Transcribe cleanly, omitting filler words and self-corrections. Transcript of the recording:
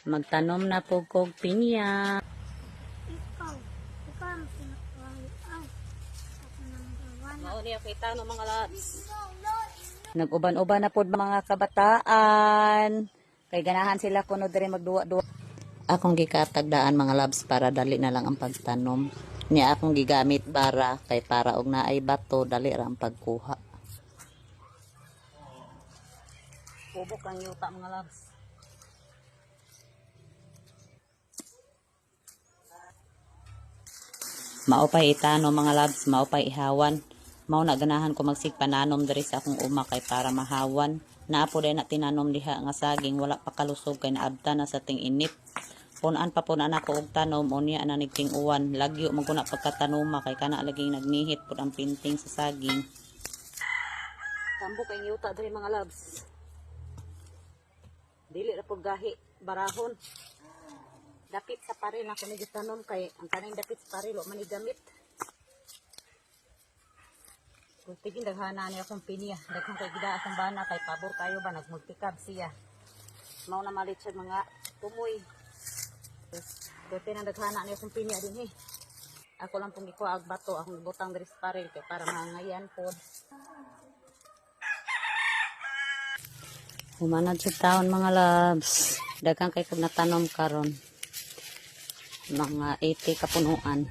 Magtanom na po kog pinya. Ikaw ang pinakawalaan. Ako number one. Mao niya kita no mga lods. Nag-uban-uban na po mga kabataan. Kay ganahan sila kuno diri magduwa-duwa. Akong gikatagdaan mga loves para dali na lang ang pagtanom. Niya akong gigamit para kay para og naay bato dali ra ang pagkuha. Pubok ang yuta mga loves. Maupay itano mga loves, maupay ihawan. Mao na ganahan ko magsigpananom diri sa akong uma kay para mahawan. Naapo day na tinanom diha nga saging wala pa kalusog kay naabta na sa ting init. Punan pa punan ako og tanom unya na nigting uwan. Lagyo man ko na pagkatanoma kay kana laging nagnihit pud ang pinting sa saging. Tambo kay yuta diri mga loves. Dili ra pud gahi barahon. Dapit sa paril ako ni gitanom kay ang kaning dapit sa paril man gamit. Kung tigin daghana niya akong pinya, daghang kay gida akong bana kay pabor kayo ba nagmultikab siya. Mao na malit siya mga tumoy. Dito nang daghana niya akong pinya din Ako lang pong ikuha ag bato akong butang diri sa paril kay para mangayan pod. Humanad sa taon mga loves. Daghang kay kog natanom karon. Mga 80 kapunuan.